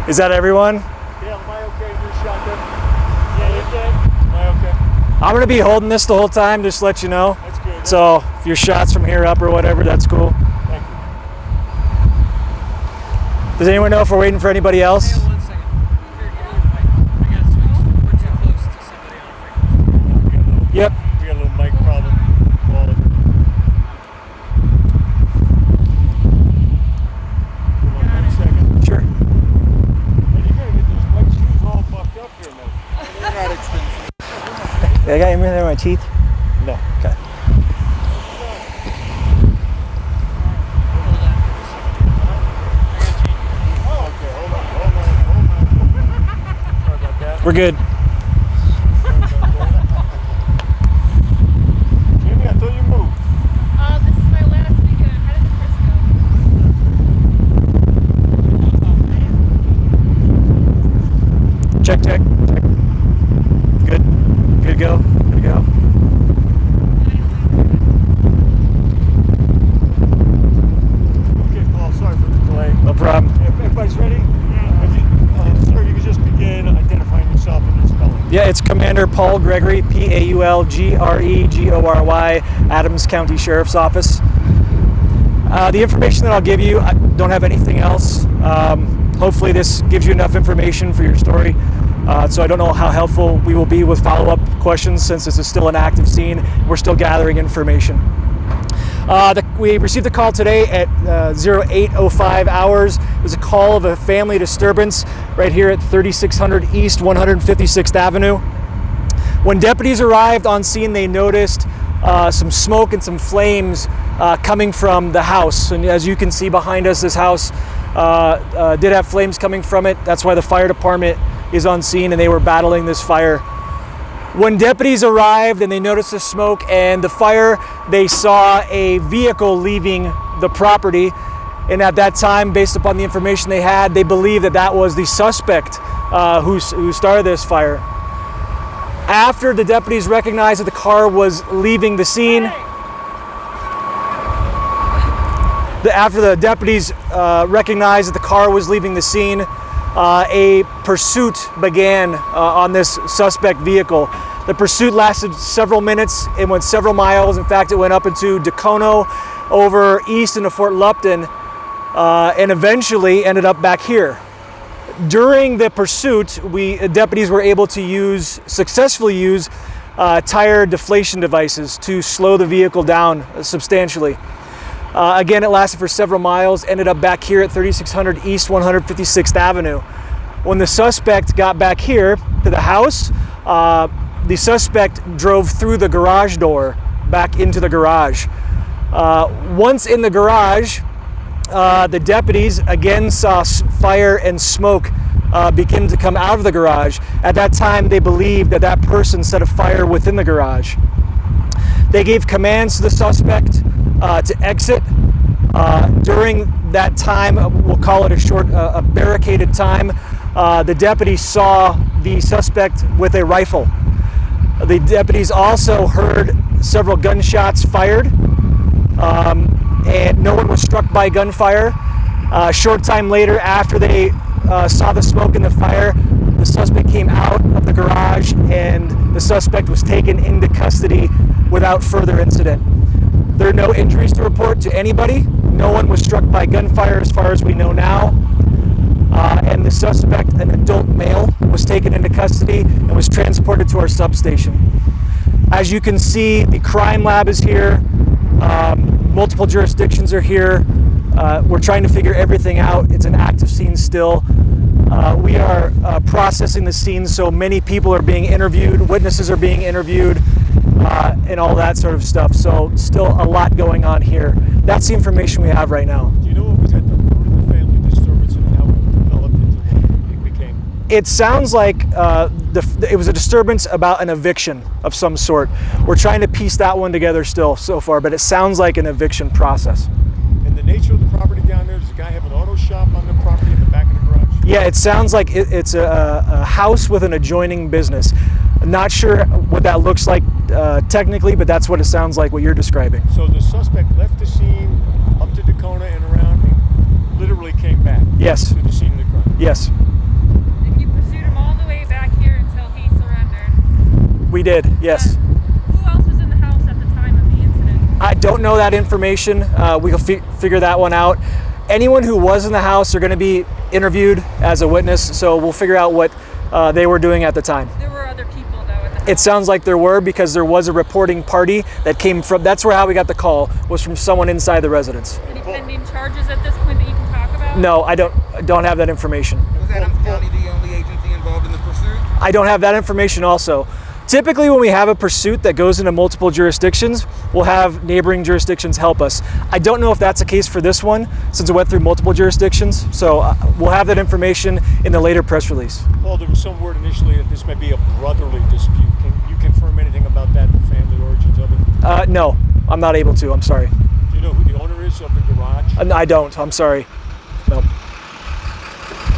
Is that everyone? Yeah, am I okay? Your shotgun? Yeah, you're good. Am I okay? I'm gonna be holding this the whole time, just to let you know. That's good. So if your shot's from here up or whatever, that's cool. Thank you. Does anyone know if we're waiting for anybody else? Hang on 1 second. Here, give me your mic. I gotta switch. We're too close to somebody on frequency. Yep. We got a little mic problem. Hold on 1 second. Sure. Hey, you gotta get those white shoes all fucked up here, man. They're not expensive. I got anything in my teeth? No. Okay. We're good. Jamie, I thought you moved. This is my last weekend. I'm headed to Frisco. Check. Good. Good to go. Good to go. Okay, Paul, sorry for the delay. No problem. If everybody's ready, if you, sir, you can just begin identifying yourself and your spelling. Yeah, it's Commander Paul Gregory, Paulgregory, Adams County Sheriff's Office. The information that I'll give you, I don't have anything else. Hopefully this gives you enough information for your story. So I don't know how helpful we will be with follow-up questions since this is still an active scene. We're still gathering information. We received a call today at 08:05 hours. It was a call of a family disturbance right here at 3600 East 156th Avenue. When deputies arrived on scene, they noticed some smoke and some flames coming from the house. And as you can see behind us, this house did have flames coming from it. That's why the fire department is on scene and they were battling this fire. When deputies arrived and they noticed the smoke and the fire, they saw a vehicle leaving the property. And at that time, based upon the information they had, they believed that that was the suspect who started this fire. After the deputies recognized that the car was leaving the scene, after the deputies recognized that the car was leaving the scene, a pursuit began on this suspect vehicle. The pursuit lasted several minutes. It went several miles. In fact, it went up into Dacono, over east into Fort Lupton, and eventually ended up back here. During the pursuit, deputies were able to successfully use tire deflation devices to slow the vehicle down substantially. Again, it lasted for several miles, ended up back here at 3600 East 156th Avenue. When the suspect got back here to the house, the suspect drove through the garage door back into the garage. Once in the garage, the deputies again saw fire and smoke begin to come out of the garage. At that time, they believed that that person set a fire within the garage. They gave commands to the suspect to exit. During that time, we'll call it a barricaded time, the deputies saw the suspect with a rifle. The deputies also heard several gunshots fired, and no one was struck by gunfire. A short time later, after they saw the smoke and the fire, the suspect came out of the garage and the suspect was taken into custody without further incident. There are no injuries to report to anybody. No one was struck by gunfire as far as we know now. And the suspect, an adult male, was taken into custody and was transported to our substation. As you can see, the crime lab is here. Multiple jurisdictions are here. We're trying to figure everything out. It's an active scene still. We are processing the scene, so many people are being interviewed, witnesses are being interviewed, and all that sort of stuff. So still a lot going on here. That's the information we have right now. Do you know what was at the root of the family disturbance and how it developed into what it became? It sounds like it was a disturbance about an eviction of some sort. We're trying to piece that one together still so far, but it sounds like an eviction process. And the nature of the property down there, does the guy have an auto shop on the property in the back of the garage? Yeah, it sounds like it's a house with an adjoining business. Not sure what that looks like technically, but that's what it sounds like, what you're describing. So the suspect left the scene up to Dacono and around and literally came back? Yes. To the scene of the crime? Yes. We did, yes. Who else was in the house at the time of the incident? I don't know that information. We'll figure that one out. Anyone who was in the house are going to be interviewed as a witness, so we'll figure out what they were doing at the time. There were other people though at the house. It sounds like there were, because there was a reporting party that came from, that's where how we got the call, was from someone inside the residence. Any pending charges at this point that you can talk about? No, I don't have that information. Was Adams County the only agency involved in the pursuit? I don't have that information also. Typically when we have a pursuit that goes into multiple jurisdictions, we'll have neighboring jurisdictions help us. I don't know if that's the case for this one, since it went through multiple jurisdictions, so we'll have that information in the later press release. Paul, there was some word initially that this may be a brotherly dispute. Can you confirm anything about that, the family origins of it? No, I'm not able to, I'm sorry. Do you know who the owner is of the garage? I don't, I'm sorry. No.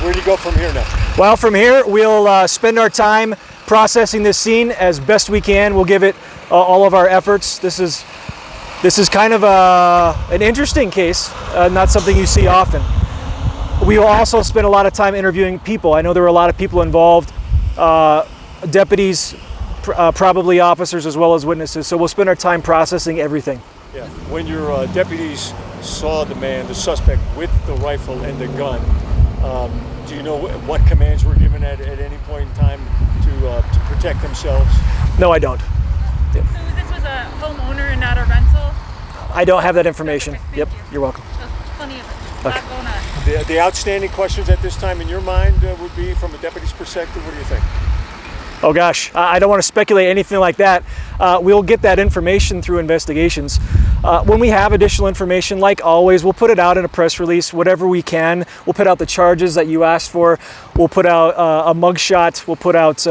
Where do you go from here now? Well, from here, we'll spend our time processing this scene as best we can. We'll give it all of our efforts. This is kind of an interesting case, not something you see often. We will also spend a lot of time interviewing people. I know there were a lot of people involved, deputies, probably officers as well as witnesses, so we'll spend our time processing everything. Yeah. When your deputies saw the suspect with the rifle and the gun, do you know what commands were given at any point in time to protect themselves? No, I don't. So this was a homeowner and not a rental? I don't have that information. Okay, thank Yep, you. you're welcome. So plenty of it. A lot going on. The outstanding questions at this time in your mind would be, from a deputy's perspective, what do you think? Oh gosh, I don't want to speculate anything like that. We'll get that information through investigations. When we have additional information, like always, we'll put it out in a press release, whatever we can. We'll put out the charges that you asked for. We'll put out a mugshot. We'll put out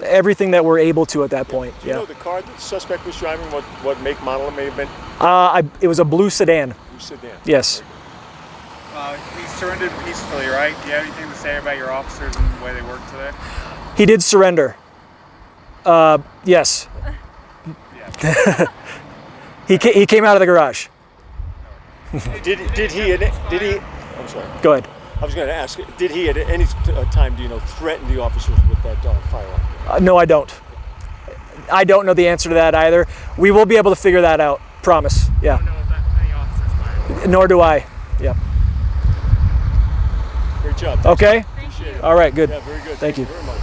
everything that we're able to at that point. Do you know the car that the suspect was driving, what make, model it may have been? It was a blue sedan. Blue sedan. Yes. He surrendered peacefully, right? Do you have anything to say about your officers and the way they worked today? He did surrender. Yes. He came out of the garage. Did he? I'm sorry. Go ahead. I was going to ask, did he at any time, do you know, threaten the officers with that firearm? No, I don't. I don't know the answer to that either. We will be able to figure that out. Promise. Yeah. I don't know if any officers fired. Nor do I. Yeah. Great job. Okay. Thank you. All right. Good. Yeah, very good. Thank you. Very much.